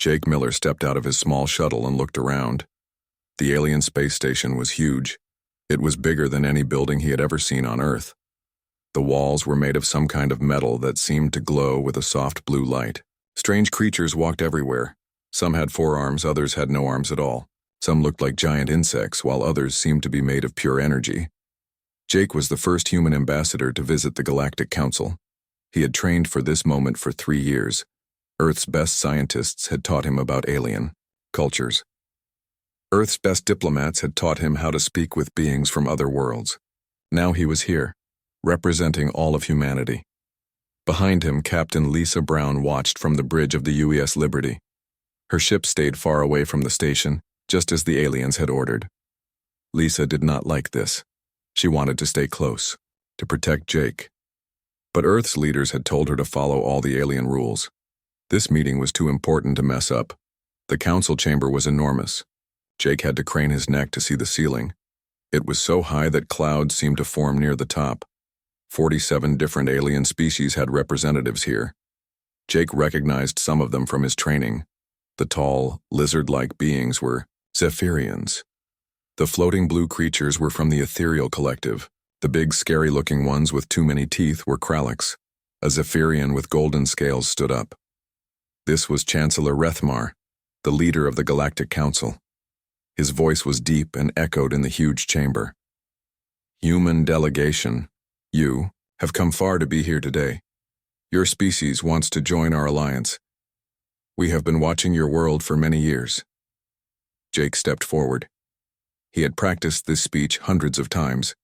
Jake Miller stepped out of his small shuttle and looked around. The alien space station was huge. It was bigger than any building he had ever seen on Earth. The walls were made of some kind of metal that seemed to glow with a soft blue light. Strange creatures walked everywhere. Some had 4 arms, others had no arms at all. Some looked like giant insects, while others seemed to be made of pure energy. Jake was the first human ambassador to visit the Galactic Council. He had trained for this moment for 3 years. Earth's best scientists had taught him about alien cultures. Earth's best diplomats had taught him how to speak with beings from other worlds. Now he was here, representing all of humanity. Behind him, Captain Lisa Brown watched from the bridge of the UES Liberty. Her ship stayed far away from the station, just as the aliens had ordered. Lisa did not like this. She wanted to stay close, to protect Jake. But Earth's leaders had told her to follow all the alien rules. This meeting was too important to mess up. The council chamber was enormous. Jake had to crane his neck to see the ceiling. It was so high that clouds seemed to form near the top. 47 different alien species had representatives here. Jake recognized some of them from his training. The tall, lizard-like beings were Zephyrians. The floating blue creatures were from the Ethereal Collective. The big, scary-looking ones with too many teeth were Kralix. A Zephyrian with golden scales stood up. This was Chancellor Rethmar, the leader of the Galactic Council. His voice was deep and echoed in the huge chamber. Human delegation, you have come far to be here today. Your species wants to join our alliance. We have been watching your world for many years. Jake stepped forward. He had practiced this speech hundreds of times.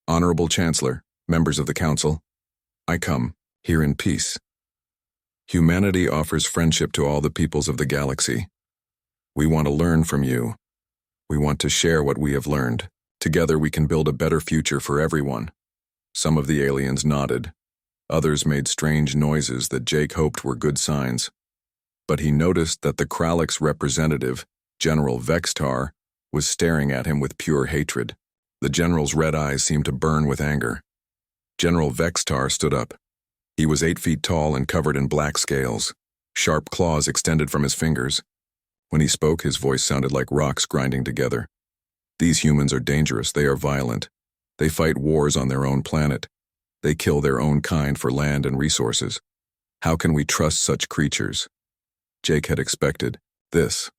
Honorable Chancellor, members of the Council, I come here in peace. Humanity offers friendship to all the peoples of the galaxy. We want to learn from you. We want to share what we have learned. Together we can build a better future for everyone. Some of the aliens nodded. Others made strange noises that Jake hoped were good signs. But he noticed that the Kralix representative, General Vextar, was staring at him with pure hatred. The general's red eyes seemed to burn with anger. General Vextar stood up. He was 8 feet tall and covered in black scales. Sharp claws extended from his fingers. When he spoke, his voice sounded like rocks grinding together. These humans are dangerous. They are violent. They fight wars on their own planet. They kill their own kind for land and resources. How can we trust such creatures? Jake had expected this.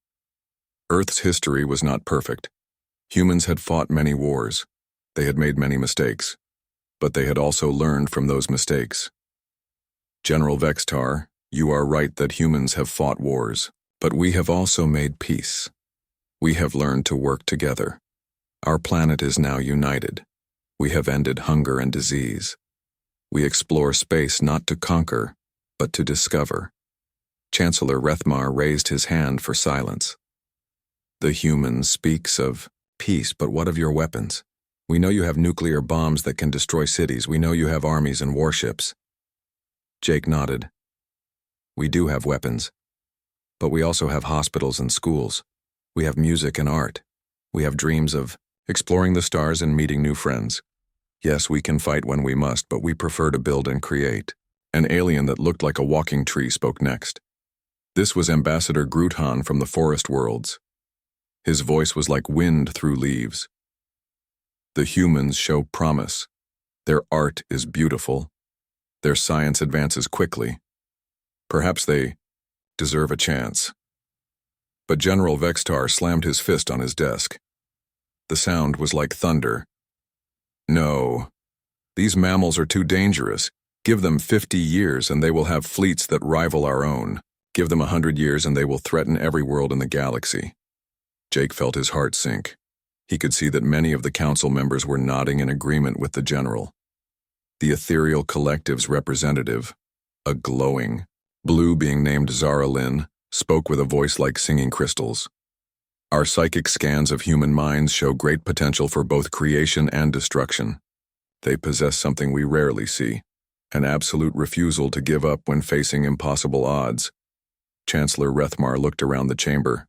Earth's history was not perfect. Humans had fought many wars. They had made many mistakes. But they had also learned from those mistakes. General Vextar, you are right that humans have fought wars, but we have also made peace. We have learned to work together. Our planet is now united. We have ended hunger and disease. We explore space not to conquer, but to discover. Chancellor Rethmar raised his hand for silence. The human speaks of peace, but what of your weapons? We know you have nuclear bombs that can destroy cities. We know you have armies and warships. Jake nodded. We do have weapons, but we also have hospitals and schools. We have music and art. We have dreams of exploring the stars and meeting new friends. Yes, we can fight when we must, but we prefer to build and create. An alien that looked like a walking tree spoke next. This was Ambassador Gruthan from the Forest Worlds. His voice was like wind through leaves. The humans show promise. Their art is beautiful. Their science advances quickly. Perhaps they deserve a chance. But General Vextar slammed his fist on his desk. The sound was like thunder. No. These mammals are too dangerous. Give them 50 years and they will have fleets that rival our own. Give them 100 years and they will threaten every world in the galaxy. Jake felt his heart sink. He could see that many of the council members were nodding in agreement with the general. The Ethereal Collective's representative, a glowing, blue being named Zara Lynn, spoke with a voice like singing crystals. Our psychic scans of human minds show great potential for both creation and destruction. They possess something we rarely see, an absolute refusal to give up when facing impossible odds. Chancellor Rethmar looked around the chamber.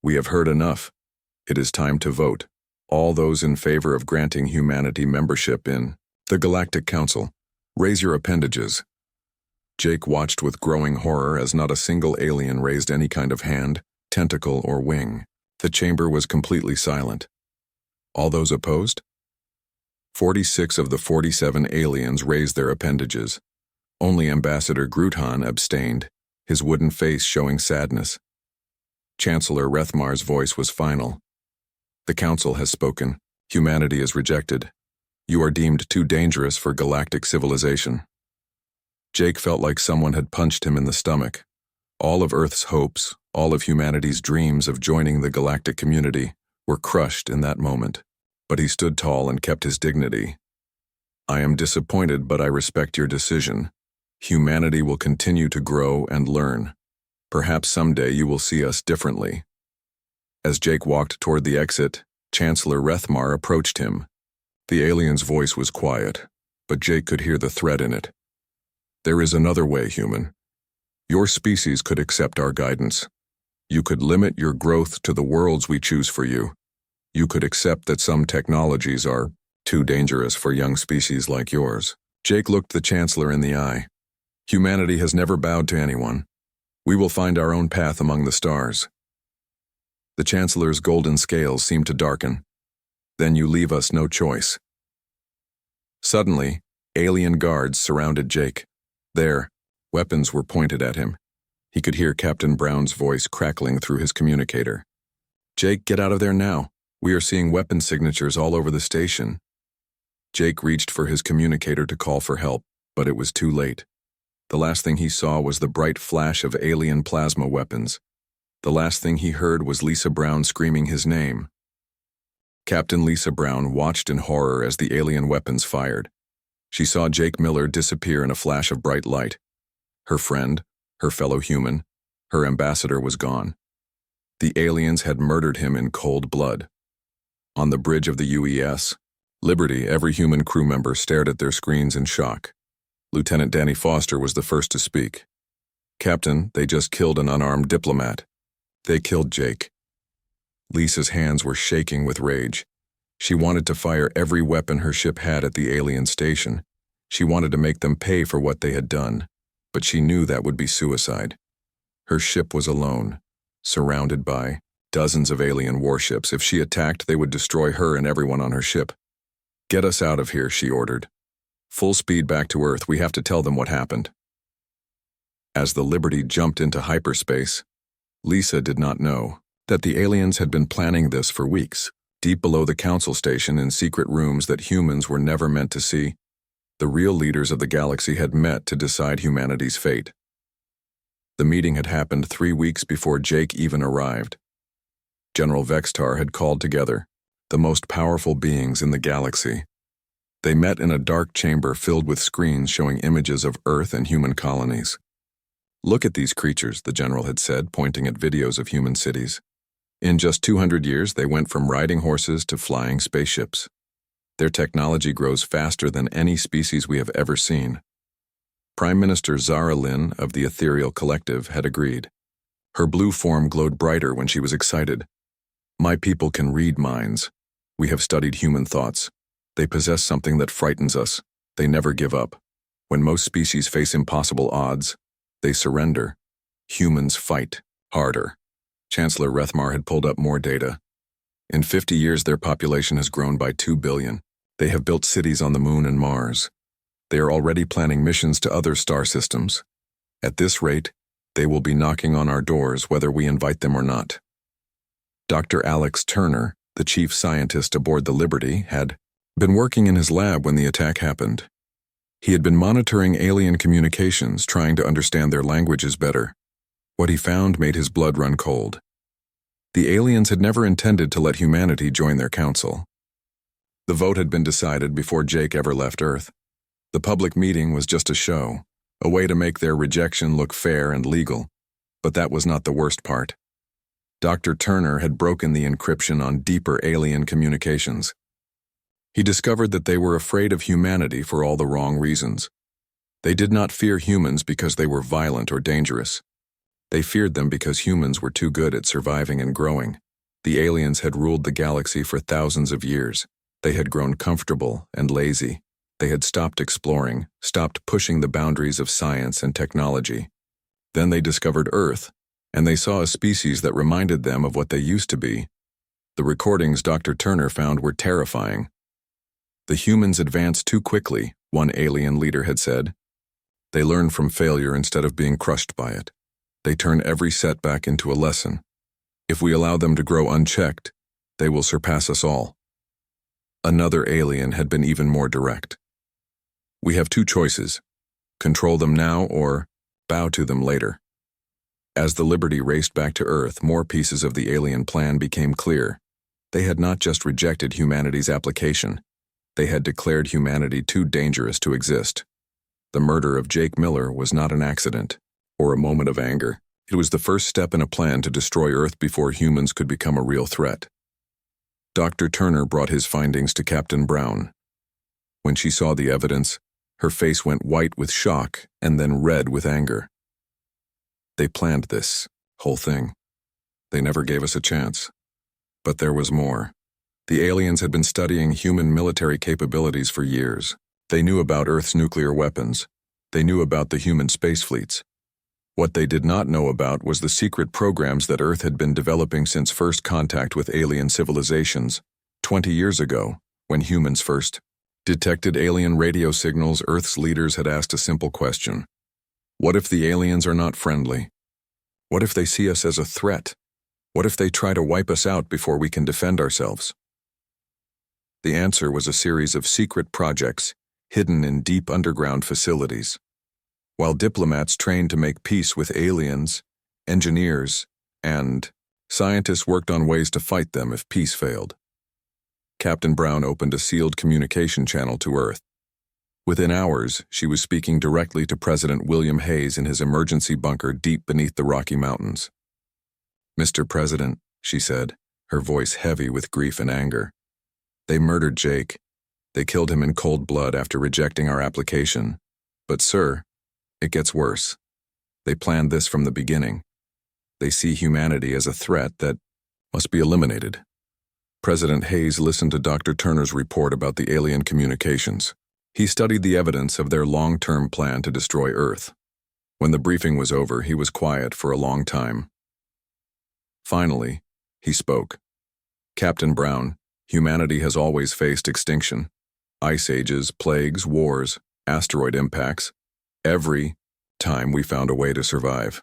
We have heard enough. It is time to vote. All those in favor of granting humanity membership in the Galactic Council, raise your appendages. Jake watched with growing horror as not a single alien raised any kind of hand, tentacle, or wing. The chamber was completely silent. All those opposed? 46 of the 47 aliens raised their appendages. Only Ambassador Grutan abstained, his wooden face showing sadness. Chancellor Rethmar's voice was final. The Council has spoken. Humanity is rejected. You are deemed too dangerous for galactic civilization. Jake felt like someone had punched him in the stomach. All of Earth's hopes, all of humanity's dreams of joining the galactic community, were crushed in that moment. But he stood tall and kept his dignity. I am disappointed, but I respect your decision. Humanity will continue to grow and learn. Perhaps someday you will see us differently. As Jake walked toward the exit, Chancellor Rethmar approached him. The alien's voice was quiet, but Jake could hear the threat in it. There is another way, human. Your species could accept our guidance. You could limit your growth to the worlds we choose for you. You could accept that some technologies are too dangerous for young species like yours. Jake looked the Chancellor in the eye. Humanity has never bowed to anyone. We will find our own path among the stars. The Chancellor's golden scales seemed to darken. Then you leave us no choice. Suddenly, alien guards surrounded Jake. There, weapons were pointed at him. He could hear Captain Brown's voice crackling through his communicator. Jake, get out of there now. We are seeing weapon signatures all over the station. Jake reached for his communicator to call for help, but it was too late. The last thing he saw was the bright flash of alien plasma weapons. The last thing he heard was Lisa Brown screaming his name. Captain Lisa Brown watched in horror as the alien weapons fired. She saw Jake Miller disappear in a flash of bright light. Her friend, her fellow human, her ambassador was gone. The aliens had murdered him in cold blood. On the bridge of the UES, Liberty, every human crew member stared at their screens in shock. Lieutenant Danny Foster was the first to speak. Captain, they just killed an unarmed diplomat. They killed Jake. Lisa's hands were shaking with rage. She wanted to fire every weapon her ship had at the alien station. She wanted to make them pay for what they had done, but she knew that would be suicide. Her ship was alone, surrounded by dozens of alien warships. If she attacked, they would destroy her and everyone on her ship. Get us out of here, she ordered. Full speed back to Earth, we have to tell them what happened. As the Liberty jumped into hyperspace, Lisa did not know that the aliens had been planning this for weeks. Deep below the council station in secret rooms that humans were never meant to see, the real leaders of the galaxy had met to decide humanity's fate. The meeting had happened 3 weeks before Jake even arrived. General Vextar had called together the most powerful beings in the galaxy. They met in a dark chamber filled with screens showing images of Earth and human colonies. Look at these creatures, the general had said, pointing at videos of human cities. In just 200 years, they went from riding horses to flying spaceships. Their technology grows faster than any species we have ever seen. Prime Minister Zara Lynn of the Ethereal Collective had agreed. Her blue form glowed brighter when she was excited. My people can read minds. We have studied human thoughts. They possess something that frightens us. They never give up. When most species face impossible odds, they surrender. Humans fight harder. Chancellor Rethmar had pulled up more data. In 50 years, their population has grown by 2 billion. They have built cities on the Moon and Mars. They are already planning missions to other star systems. At this rate, they will be knocking on our doors whether we invite them or not. Dr. Alex Turner, the chief scientist aboard the Liberty, had been working in his lab when the attack happened. He had been monitoring alien communications, trying to understand their languages better. What he found made his blood run cold. The aliens had never intended to let humanity join their council. The vote had been decided before Jake ever left Earth. The public meeting was just a show, a way to make their rejection look fair and legal. But that was not the worst part. Dr. Turner had broken the encryption on deeper alien communications. He discovered that they were afraid of humanity for all the wrong reasons. They did not fear humans because they were violent or dangerous. They feared them because humans were too good at surviving and growing. The aliens had ruled the galaxy for thousands of years. They had grown comfortable and lazy. They had stopped exploring, stopped pushing the boundaries of science and technology. Then they discovered Earth, and they saw a species that reminded them of what they used to be. The recordings Dr. Turner found were terrifying. The humans advanced too quickly, one alien leader had said. They learn from failure instead of being crushed by it. They turn every setback into a lesson. If we allow them to grow unchecked, they will surpass us all. Another alien had been even more direct. We have two choices: control them now or bow to them later. As the Liberty raced back to Earth, more pieces of the alien plan became clear. They had not just rejected humanity's application. They had declared humanity too dangerous to exist. The murder of Jake Miller was not an accident or a moment of anger. It was the first step in a plan to destroy Earth before humans could become a real threat. Dr. Turner brought his findings to Captain Brown. When she saw the evidence, her face went white with shock and then red with anger. They planned this whole thing. They never gave us a chance. But there was more. The aliens had been studying human military capabilities for years. They knew about Earth's nuclear weapons. They knew about the human space fleets. What they did not know about was the secret programs that Earth had been developing since first contact with alien civilizations, 20 years ago, when humans first detected alien radio signals. Earth's leaders had asked a simple question. What if the aliens are not friendly? What if they see us as a threat? What if they try to wipe us out before we can defend ourselves? The answer was a series of secret projects hidden in deep underground facilities. While diplomats trained to make peace with aliens, engineers, and scientists worked on ways to fight them if peace failed. Captain Brown opened a sealed communication channel to Earth. Within hours, she was speaking directly to President William Hayes in his emergency bunker deep beneath the Rocky Mountains. "Mr. President," she said, her voice heavy with grief and anger. "They murdered Jake. They killed him in cold blood after rejecting our application. But, sir, it gets worse. They planned this from the beginning. They see humanity as a threat that must be eliminated." President Hayes listened to Dr. Turner's report about the alien communications. He studied the evidence of their long-term plan to destroy Earth. When the briefing was over, he was quiet for a long time. Finally, he spoke. "Captain Brown, humanity has always faced extinction. Ice ages, plagues, wars, asteroid impacts. Every time we found a way to survive.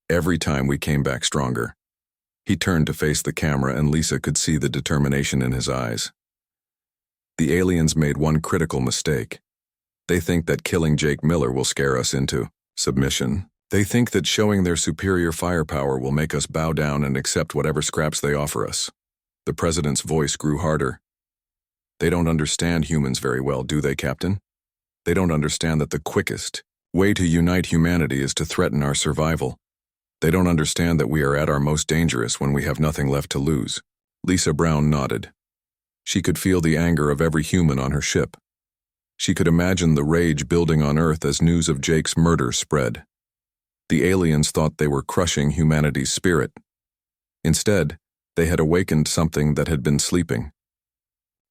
Every time we came back stronger." He turned to face the camera and Lisa could see the determination in his eyes. "The aliens made one critical mistake. They think that killing Jake Miller will scare us into submission. They think that showing their superior firepower will make us bow down and accept whatever scraps they offer us." The president's voice grew harder. "They don't understand humans very well, do they, Captain? They don't understand that the quickest way to unite humanity is to threaten our survival. They don't understand that we are at our most dangerous when we have nothing left to lose." Lisa Brown nodded. She could feel the anger of every human on her ship. She could imagine the rage building on Earth as news of Jake's murder spread. The aliens thought they were crushing humanity's spirit. Instead, they had awakened something that had been sleeping.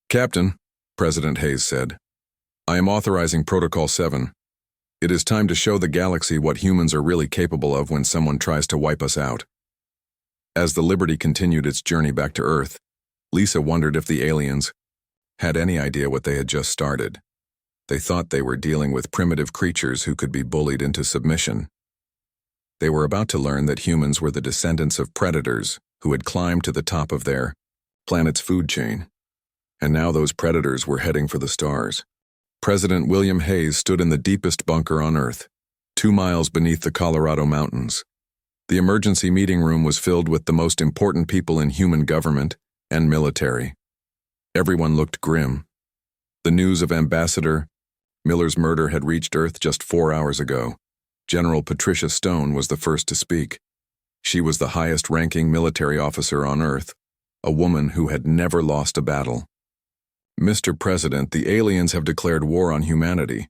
"Captain," President Hayes said, "I am authorizing Protocol 7. It is time to show the galaxy what humans are really capable of when someone tries to wipe us out." As the Liberty continued its journey back to Earth, Lisa wondered if the aliens had any idea what they had just started. They thought they were dealing with primitive creatures who could be bullied into submission. They were about to learn that humans were the descendants of predators who had climbed to the top of their planet's food chain. And now those predators were heading for the stars. President William Hayes stood in the deepest bunker on Earth, 2 miles beneath the Colorado mountains. The emergency meeting room was filled with the most important people in human government and military. Everyone looked grim. The news of Ambassador Miller's murder had reached Earth just 4 hours ago. General Patricia Stone was the first to speak. She was the highest-ranking military officer on Earth, a woman who had never lost a battle. "Mr. President, the aliens have declared war on humanity.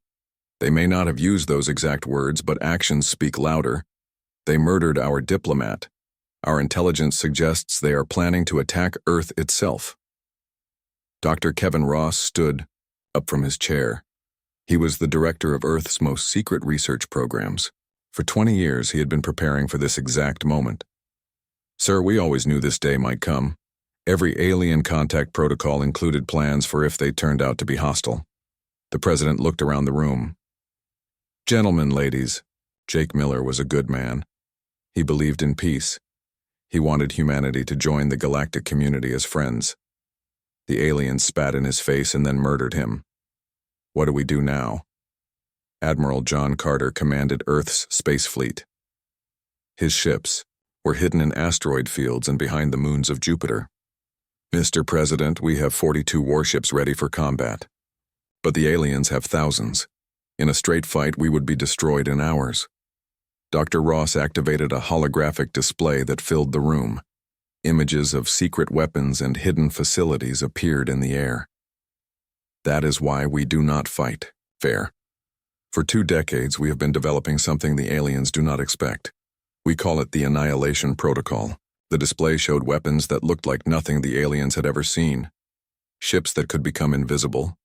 They may not have used those exact words, but actions speak louder. They murdered our diplomat. Our intelligence suggests they are planning to attack Earth itself." Dr. Kevin Ross stood up from his chair. He was the director of Earth's most secret research programs. For 20 years, he had been preparing for this exact moment. Sir, we always knew this day might come. Every alien contact protocol included plans for if they turned out to be hostile. The president looked around the room. Gentlemen, ladies, Jake Miller was a good man. He believed in peace. He wanted humanity to join the galactic community as friends. The aliens spat in his face and then murdered him. What do we do now? Admiral John Carter commanded Earth's space fleet. His ships were hidden in asteroid fields and behind the moons of Jupiter. Mr. President, we have 42 warships ready for combat. But the aliens have thousands. In a straight fight, we would be destroyed in hours. Dr. Ross activated a holographic display that filled the room. Images of secret weapons and hidden facilities appeared in the air. That is why we do not fight fair. For 2 decades, we have been developing something the aliens do not expect. We call it the Annihilation Protocol. The display showed weapons that looked like nothing the aliens had ever seen. Ships that could become invisible.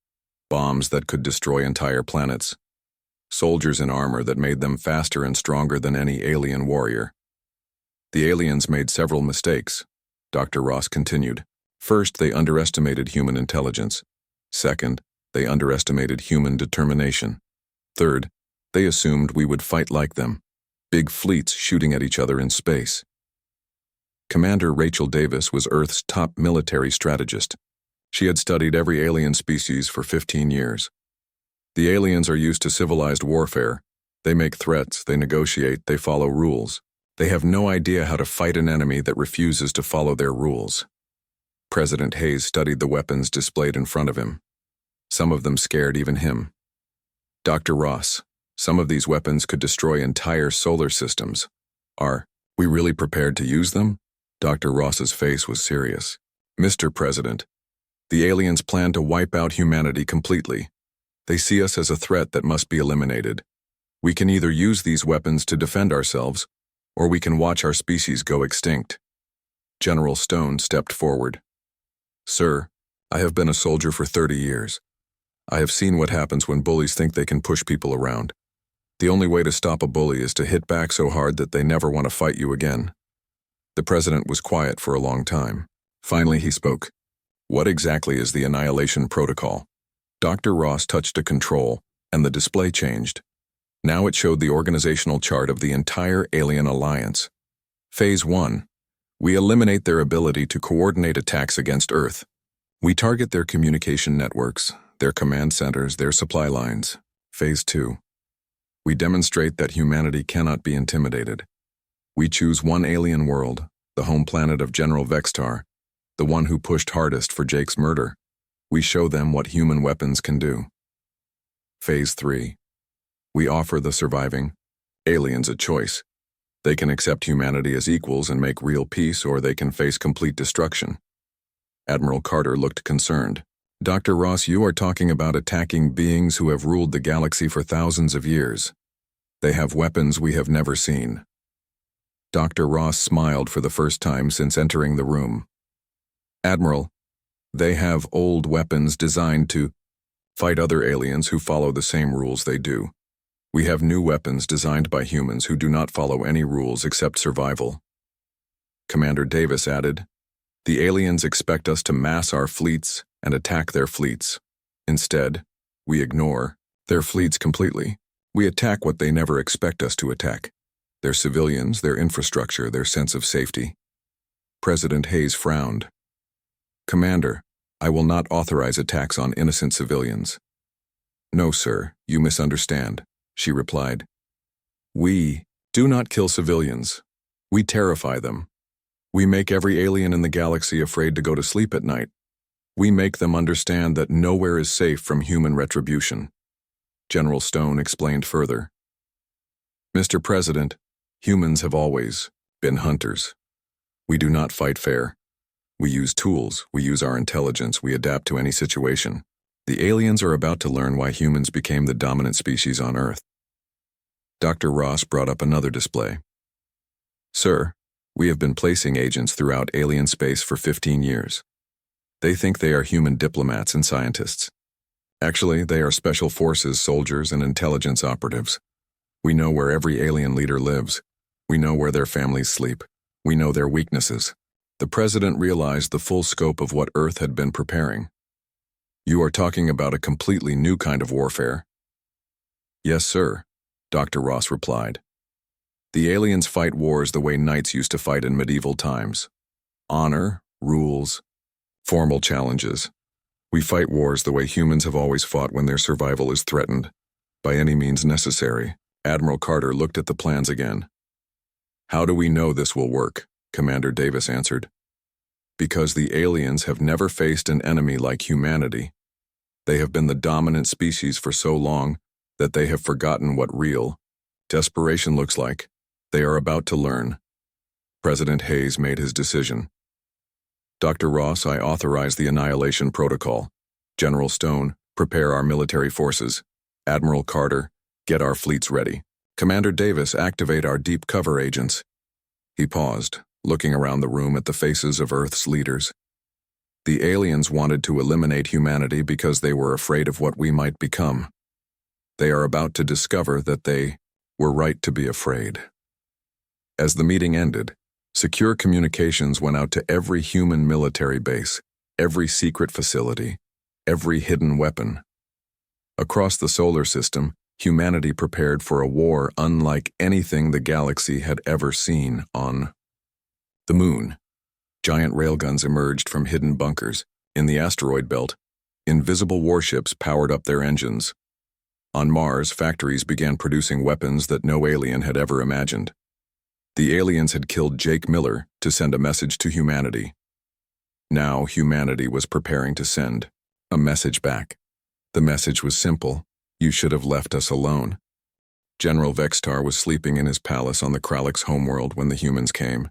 Bombs that could destroy entire planets. Soldiers in armor that made them faster and stronger than any alien warrior. The aliens made several mistakes, Dr. Ross continued. First, they underestimated human intelligence. Second, they underestimated human determination. Third, they assumed we would fight like them. Big fleets shooting at each other in space. Commander Rachel Davis was Earth's top military strategist. She had studied every alien species for 15 years. The aliens are used to civilized warfare. They make threats, they negotiate, they follow rules. They have no idea how to fight an enemy that refuses to follow their rules. President Hayes studied the weapons displayed in front of him. Some of them scared even him. Dr. Ross, some of these weapons could destroy entire solar systems. Are we really prepared to use them? Dr. Ross's face was serious. Mr. President, the aliens plan to wipe out humanity completely. They see us as a threat that must be eliminated. We can either use these weapons to defend ourselves, or we can watch our species go extinct. General Stone stepped forward. Sir, I have been a soldier for 30 years. I have seen what happens when bullies think they can push people around. The only way to stop a bully is to hit back so hard that they never want to fight you again. The president was quiet for a long time. Finally, he spoke. What exactly is the Annihilation Protocol? Dr. Ross touched a control, and the display changed. Now it showed the organizational chart of the entire alien alliance. Phase 1. We eliminate their ability to coordinate attacks against Earth. We target their communication networks, their command centers, their supply lines. Phase 2. We demonstrate that humanity cannot be intimidated. We choose one alien world, the home planet of General Vextar, the one who pushed hardest for Jake's murder. We show them what human weapons can do. Phase 3. We offer the surviving aliens a choice. They can accept humanity as equals and make real peace, or they can face complete destruction. Admiral Carter looked concerned. Dr. Ross, you are talking about attacking beings who have ruled the galaxy for thousands of years. They have weapons we have never seen. Dr. Ross smiled for the first time since entering the room. Admiral, they have old weapons designed to fight other aliens who follow the same rules they do. We have new weapons designed by humans who do not follow any rules except survival. Commander Davis added, the aliens expect us to mass our fleets and attack their fleets. Instead, we ignore their fleets completely. We attack what they never expect us to attack. Their civilians, their infrastructure, their sense of safety. President Hayes frowned. Commander, I will not authorize attacks on innocent civilians. No, sir, you misunderstand, she replied. We do not kill civilians. We terrify them. We make every alien in the galaxy afraid to go to sleep at night. We make them understand that nowhere is safe from human retribution. General Stone explained further. Mr. President, humans have always been hunters. We do not fight fair. We use tools, we use our intelligence, we adapt to any situation. The aliens are about to learn why humans became the dominant species on Earth. Dr. Ross brought up another display. Sir, we have been placing agents throughout alien space for 15 years. They think they are human diplomats and scientists. Actually, they are special forces soldiers and intelligence operatives. We know where every alien leader lives. We know where their families sleep. We know their weaknesses. The president realized the full scope of what Earth had been preparing. You are talking about a completely new kind of warfare. Yes, sir, Dr. Ross replied. The aliens fight wars the way knights used to fight in medieval times. Honor, rules, formal challenges. We fight wars the way humans have always fought when their survival is threatened, by any means necessary. Admiral Carter looked at the plans again. How do we know this will work? Commander Davis answered. Because the aliens have never faced an enemy like humanity. They have been the dominant species for so long that they have forgotten what real desperation looks like. They are about to learn. President Hayes made his decision. Dr. Ross, I authorize the Annihilation Protocol. General Stone, prepare our military forces. Admiral Carter, get our fleets ready. Commander Davis, activate our deep cover agents. He paused, looking around the room at the faces of Earth's leaders. The aliens wanted to eliminate humanity because they were afraid of what we might become. They are about to discover that they were right to be afraid. As the meeting ended, secure communications went out to every human military base, every secret facility, every hidden weapon. Across the solar system, humanity prepared for a war unlike anything the galaxy had ever seen. On the moon, giant railguns emerged from hidden bunkers. In the asteroid belt, invisible warships powered up their engines. On Mars, factories began producing weapons that no alien had ever imagined. The aliens had killed Jake Miller to send a message to humanity. Now humanity was preparing to send a message back. The message was simple: you should have left us alone. General Vextar was sleeping in his palace on the Kralix homeworld when the humans came.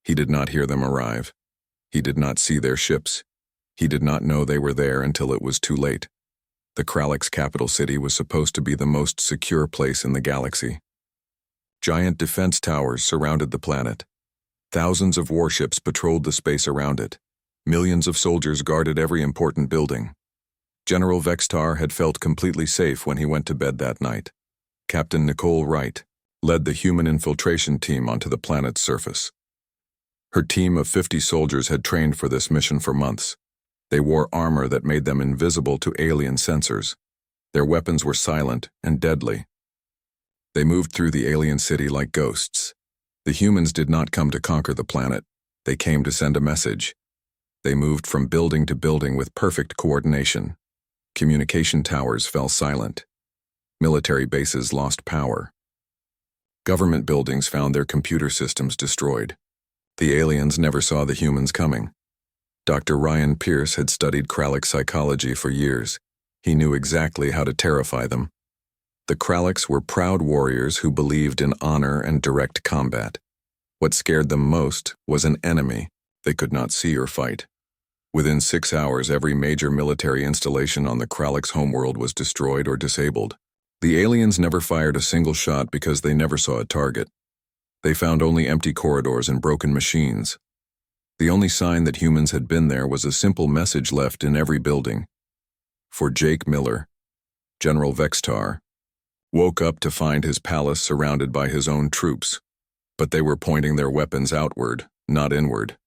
He did not hear them arrive. He did not see their ships. He did not know they were there until it was too late. The Kralix capital city was supposed to be the most secure place in the galaxy. Giant defense towers surrounded the planet. Thousands of warships patrolled the space around it. Millions of soldiers guarded every important building. General Vextar had felt completely safe when he went to bed that night. Captain Nicole Wright led the human infiltration team onto the planet's surface. Her team of 50 soldiers had trained for this mission for months. They wore armor that made them invisible to alien sensors. Their weapons were silent and deadly. They moved through the alien city like ghosts. The humans did not come to conquer the planet. They came to send a message. They moved from building to building with perfect coordination. Communication towers fell silent. Military bases lost power. Government buildings found their computer systems destroyed. The aliens never saw the humans coming. Dr. Ryan Pierce had studied Kralix psychology for years. He knew exactly how to terrify them. The Kralix were proud warriors who believed in honor and direct combat. What scared them most was an enemy they could not see or fight. Within 6 hours, every major military installation on the Kralix homeworld was destroyed or disabled. The aliens never fired a single shot because they never saw a target. They found only empty corridors and broken machines. The only sign that humans had been there was a simple message left in every building. For Jake Miller, General Vextar woke up to find his palace surrounded by his own troops, but they were pointing their weapons outward, not inward.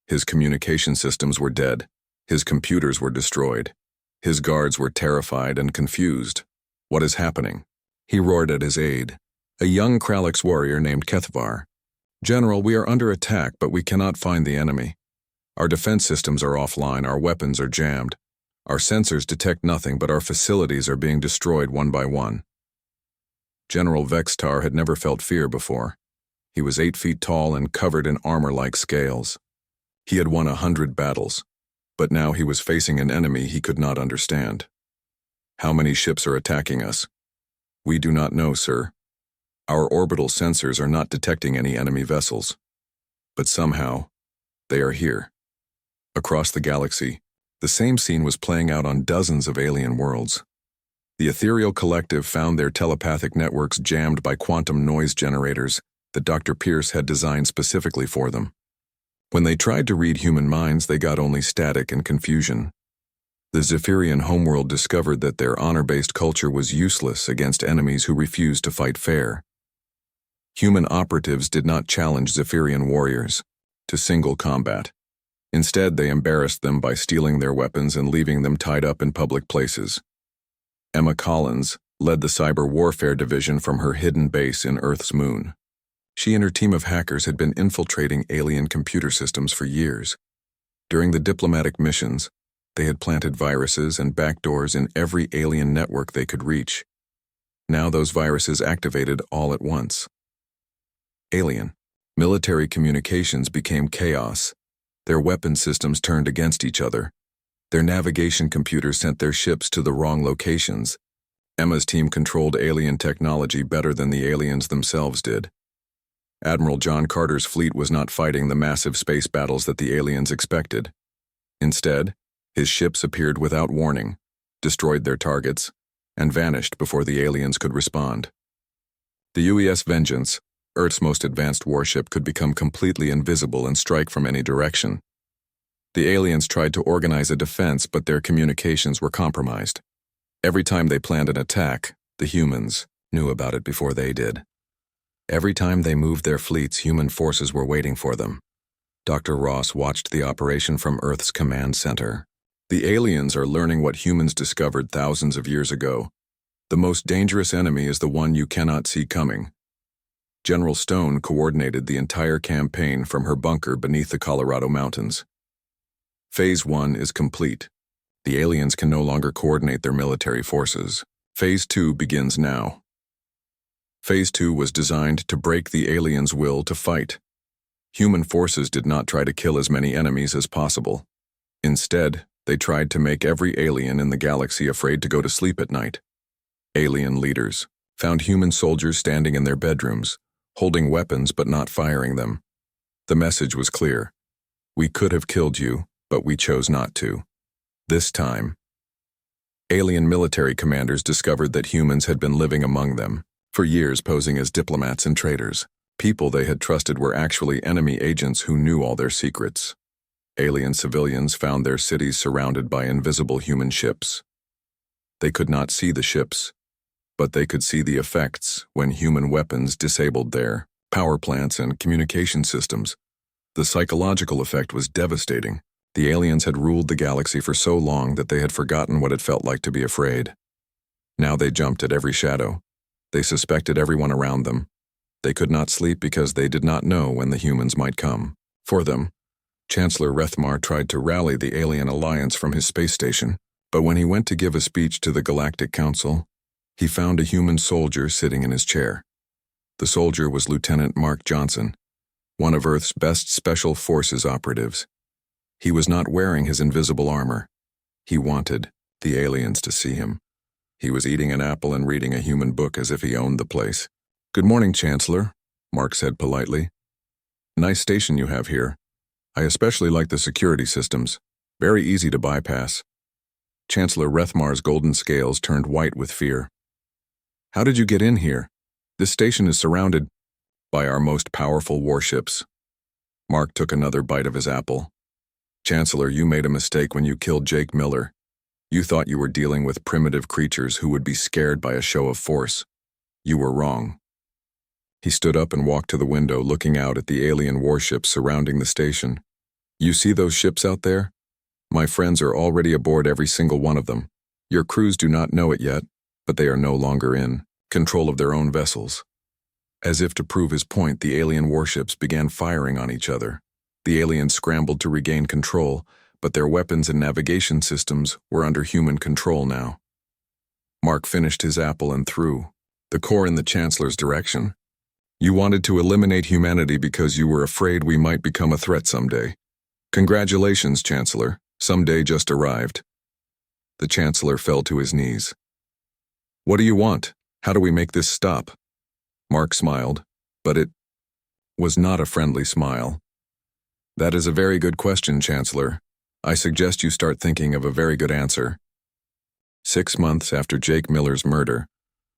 His communication systems were dead. His computers were destroyed. His guards were terrified and confused. What is happening? He roared at his aide, a young Kralix warrior named Kethvar. General, we are under attack, but we cannot find the enemy. Our defense systems are offline, our weapons are jammed. Our sensors detect nothing, but our facilities are being destroyed one by one. General Vextar had never felt fear before. He was 8 feet tall and covered in armor like scales. He had won 100 battles, but now he was facing an enemy he could not understand. How many ships are attacking us? We do not know, sir. Our orbital sensors are not detecting any enemy vessels. But somehow, they are here. Across the galaxy, the same scene was playing out on dozens of alien worlds. The Ethereal Collective found their telepathic networks jammed by quantum noise generators that Dr. Pierce had designed specifically for them. When they tried to read human minds, they got only static and confusion. The Zephyrian homeworld discovered that their honor-based culture was useless against enemies who refused to fight fair. Human operatives did not challenge Zephyrian warriors to single combat. Instead, they embarrassed them by stealing their weapons and leaving them tied up in public places. Emma Collins led the cyber warfare division from her hidden base in Earth's moon. She and her team of hackers had been infiltrating alien computer systems for years. During the diplomatic missions, they had planted viruses and backdoors in every alien network they could reach. Now those viruses activated all at once. Alien. Military communications became chaos. Their weapon systems turned against each other. Their navigation computers sent their ships to the wrong locations. Emma's team controlled alien technology better than the aliens themselves did. Admiral John Carter's fleet was not fighting the massive space battles that the aliens expected. Instead, his ships appeared without warning, destroyed their targets, and vanished before the aliens could respond. The UES Vengeance, Earth's most advanced warship, could become completely invisible and strike from any direction. The aliens tried to organize a defense, but their communications were compromised. Every time they planned an attack, the humans knew about it before they did. Every time they moved their fleets, human forces were waiting for them. Dr. Ross watched the operation from Earth's command center. The aliens are learning what humans discovered thousands of years ago. The most dangerous enemy is the one you cannot see coming. General Stone coordinated the entire campaign from her bunker beneath the Colorado mountains. Phase 1 is complete. The aliens can no longer coordinate their military forces. Phase 2 begins now. Phase 2 was designed to break the aliens' will to fight. Human forces did not try to kill as many enemies as possible. Instead, they tried to make every alien in the galaxy afraid to go to sleep at night. Alien leaders found human soldiers standing in their bedrooms, holding weapons but not firing them. The message was clear. We could have killed you, but we chose not to. This time, alien military commanders discovered that humans had been living among them, for years posing as diplomats and traitors. People they had trusted were actually enemy agents who knew all their secrets. Alien civilians found their cities surrounded by invisible human ships. They could not see the ships, but they could see the effects when human weapons disabled their power plants and communication systems. The psychological effect was devastating. The aliens had ruled the galaxy for so long that they had forgotten what it felt like to be afraid. Now they jumped at every shadow. They suspected everyone around them. They could not sleep because they did not know when the humans might come. For them, Chancellor Rethmar tried to rally the alien alliance from his space station, but when he went to give a speech to the Galactic Council, he found a human soldier sitting in his chair. The soldier was Lieutenant Mark Johnson, one of Earth's best Special Forces operatives. He was not wearing his invisible armor. He wanted the aliens to see him. He was eating an apple and reading a human book as if he owned the place. "Good morning, Chancellor," Mark said politely. "Nice station you have here. I especially like the security systems. Very easy to bypass." Chancellor Rethmar's golden scales turned white with fear. "How did you get in here? This station is surrounded by our most powerful warships." Mark took another bite of his apple. "Chancellor, you made a mistake when you killed Jake Miller. You thought you were dealing with primitive creatures who would be scared by a show of force. You were wrong." He stood up and walked to the window, looking out at the alien warships surrounding the station. "You see those ships out there? My friends are already aboard every single one of them. Your crews do not know it yet, but they are no longer in control of their own vessels." As if to prove his point, the alien warships began firing on each other. The aliens scrambled to regain control, but their weapons and navigation systems were under human control now. Mark finished his apple and threw the core in the Chancellor's direction. "You wanted to eliminate humanity because you were afraid we might become a threat someday. Congratulations, Chancellor. Someday just arrived." The Chancellor fell to his knees. "What do you want? How do we make this stop?" Mark smiled, but it was not a friendly smile. "That is a very good question, Chancellor. I suggest you start thinking of a very good answer." 6 months after Jake Miller's murder,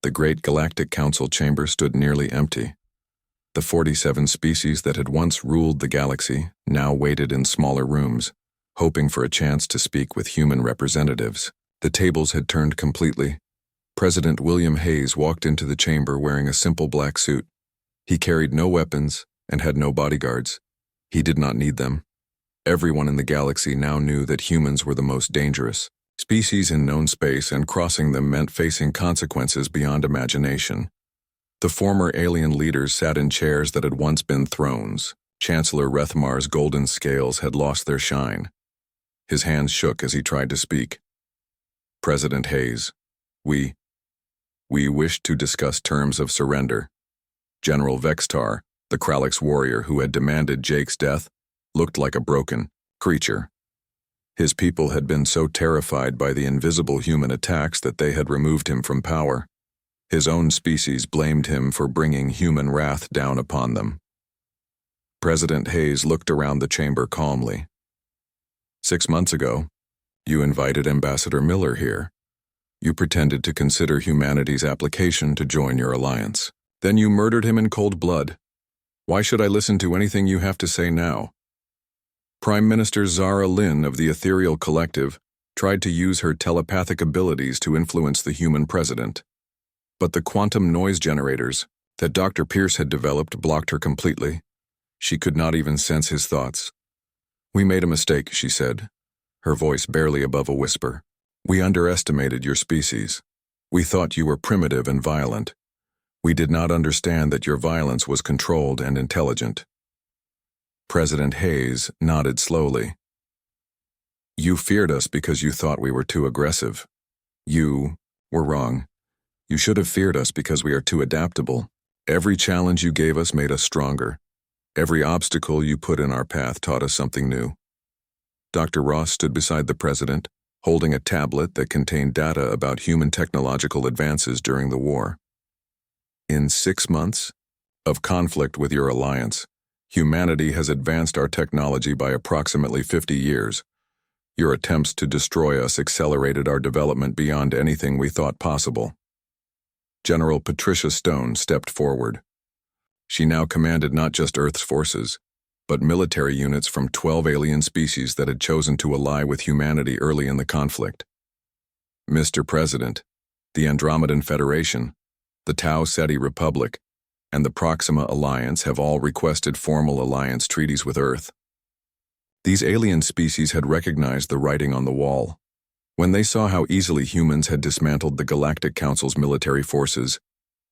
the great Galactic Council chamber stood nearly empty. The 47 species that had once ruled the galaxy now waited in smaller rooms, hoping for a chance to speak with human representatives. The tables had turned completely. President William Hayes walked into the chamber wearing a simple black suit. He carried no weapons and had no bodyguards. He did not need them. Everyone in the galaxy now knew that humans were the most dangerous species in known space, and crossing them meant facing consequences beyond imagination. The former alien leaders sat in chairs that had once been thrones. Chancellor Rethmar's golden scales had lost their shine. His hands shook as he tried to speak. President Hayes, we wish to discuss terms of surrender. General Vextar, the Kralix warrior who had demanded Jake's death, looked like a broken creature. His people had been so terrified by the invisible human attacks that they had removed him from power. His own species blamed him for bringing human wrath down upon them. President Hayes looked around the chamber calmly. 6 months ago, you invited Ambassador Miller here. You pretended to consider humanity's application to join your alliance. Then you murdered him in cold blood. Why should I listen to anything you have to say now? Prime Minister Zara Lynn of the Ethereal Collective tried to use her telepathic abilities to influence the human president. But the quantum noise generators that Dr. Pierce had developed blocked her completely. She could not even sense his thoughts. We made a mistake, she said, her voice barely above a whisper. We underestimated your species. We thought you were primitive and violent. We did not understand that your violence was controlled and intelligent. President Hayes nodded slowly. You feared us because you thought we were too aggressive. You were wrong. You should have feared us because we are too adaptable. Every challenge you gave us made us stronger. Every obstacle you put in our path taught us something new. Dr. Ross stood beside the president, holding a tablet that contained data about human technological advances during the war. In 6 months of conflict with your alliance, humanity has advanced our technology by approximately 50 years. Your attempts to destroy us accelerated our development beyond anything we thought possible. General Patricia Stone stepped forward. She now commanded not just Earth's forces, but military units from 12 alien species that had chosen to ally with humanity early in the conflict. Mr. President, the Andromedan Federation, the Tau Ceti Republic, and the Proxima Alliance have all requested formal alliance treaties with Earth. These alien species had recognized the writing on the wall. When they saw how easily humans had dismantled the Galactic Council's military forces,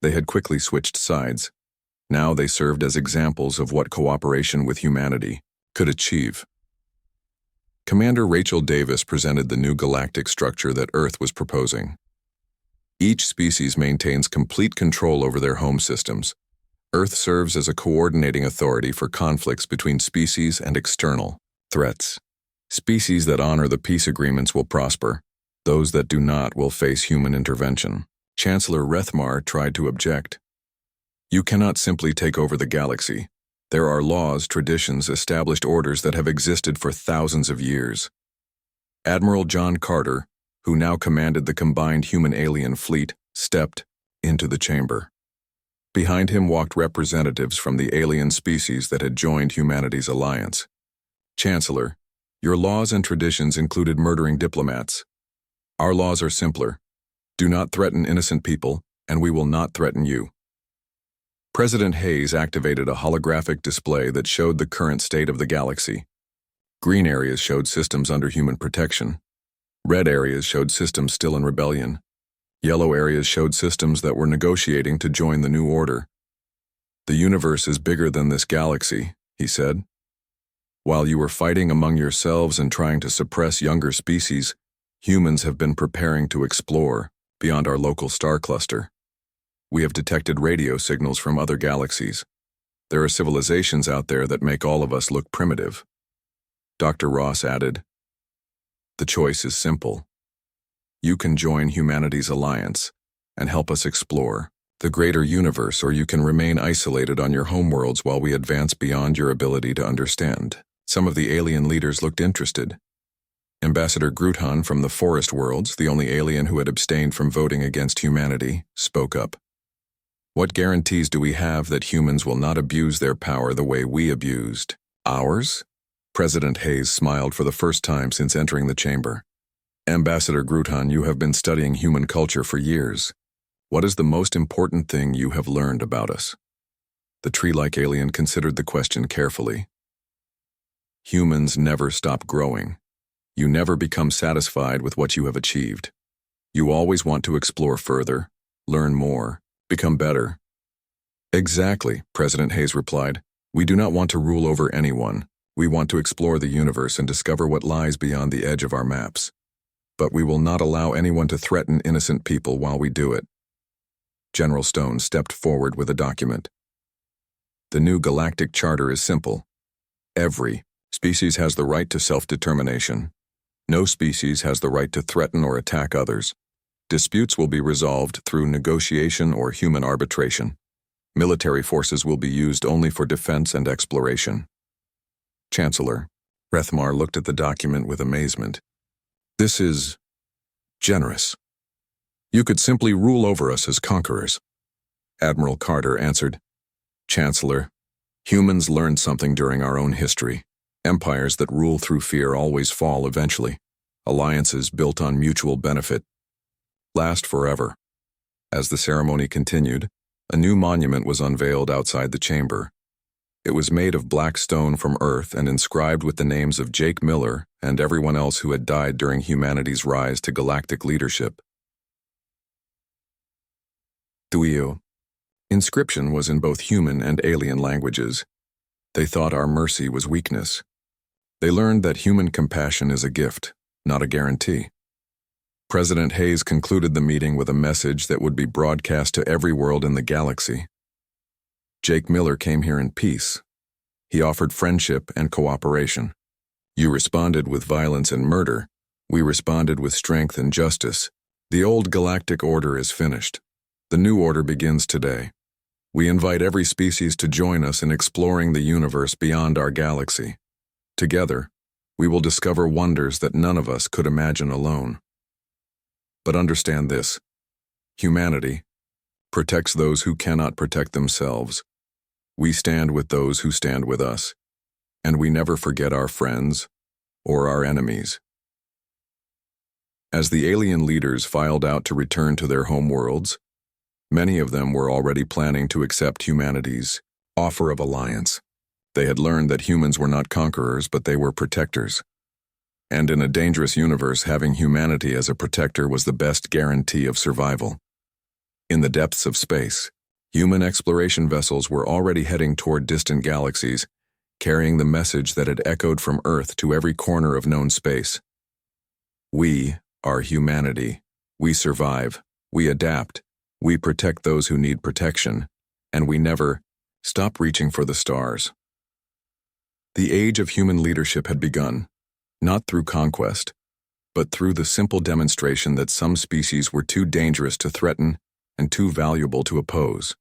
they had quickly switched sides. Now they served as examples of what cooperation with humanity could achieve. Commander Rachel Davis presented the new galactic structure that Earth was proposing. Each species maintains complete control over their home systems. Earth serves as a coordinating authority for conflicts between species and external threats. Species that honor the peace agreements will prosper. Those that do not will face human intervention. Chancellor Rethmar tried to object. You cannot simply take over the galaxy. There are laws, traditions, established orders that have existed for thousands of years. Admiral John Carter, who now commanded the combined human-alien fleet, stepped into the chamber. Behind him walked representatives from the alien species that had joined humanity's alliance. Chancellor, your laws and traditions included murdering diplomats. Our laws are simpler. Do not threaten innocent people, and we will not threaten you. President Hayes activated a holographic display that showed the current state of the galaxy. Green areas showed systems under human protection. Red areas showed systems still in rebellion. Yellow areas showed systems that were negotiating to join the new order. The universe is bigger than this galaxy, he said. While you were fighting among yourselves and trying to suppress younger species, humans have been preparing to explore beyond our local star cluster. We have detected radio signals from other galaxies. There are civilizations out there that make all of us look primitive. Dr. Ross added, the choice is simple. You can join humanity's alliance and help us explore the greater universe, or you can remain isolated on your homeworlds while we advance beyond your ability to understand. Some of the alien leaders looked interested. Ambassador Gruthan from the Forest Worlds, the only alien who had abstained from voting against humanity, spoke up. What guarantees do we have that humans will not abuse their power the way we abused ours? President Hayes smiled for the first time since entering the chamber. Ambassador Grutan, you have been studying human culture for years. What is the most important thing you have learned about us? The tree-like alien considered the question carefully. Humans never stop growing. You never become satisfied with what you have achieved. You always want to explore further, learn more, become better. Exactly, President Hayes replied. We do not want to rule over anyone. We want to explore the universe and discover what lies beyond the edge of our maps. But we will not allow anyone to threaten innocent people while we do it. General Stone stepped forward with a document. The new Galactic Charter is simple. Every species has the right to self-determination. No species has the right to threaten or attack others. Disputes will be resolved through negotiation or human arbitration. Military forces will be used only for defense and exploration. Chancellor Rethmar looked at the document with amazement. This is generous. You could simply rule over us as conquerors. Admiral Carter answered, Chancellor, humans learned something during our own history. Empires that rule through fear always fall eventually. Alliances built on mutual benefit last forever. As the ceremony continued, a new monument was unveiled outside the chamber. It was made of black stone from Earth and inscribed with the names of Jake Miller and everyone else who had died during humanity's rise to galactic leadership. Tuio. Inscription was in both human and alien languages. They thought our mercy was weakness. They learned that human compassion is a gift, not a guarantee. President Hayes concluded the meeting with a message that would be broadcast to every world in the galaxy. Jake Miller came here in peace. He offered friendship and cooperation. You responded with violence and murder. We responded with strength and justice. The old galactic order is finished. The new order begins today. We invite every species to join us in exploring the universe beyond our galaxy. Together, we will discover wonders that none of us could imagine alone. But understand this: humanity protects those who cannot protect themselves. We stand with those who stand with us, and we never forget our friends or our enemies. As the alien leaders filed out to return to their homeworlds, many of them were already planning to accept humanity's offer of alliance. They had learned that humans were not conquerors, but they were protectors. And in a dangerous universe, having humanity as a protector was the best guarantee of survival. In the depths of space, human exploration vessels were already heading toward distant galaxies, carrying the message that had echoed from Earth to every corner of known space. We are humanity. We survive. We adapt. We protect those who need protection. And we never stop reaching for the stars. The age of human leadership had begun, not through conquest, but through the simple demonstration that some species were too dangerous to threaten and too valuable to oppose.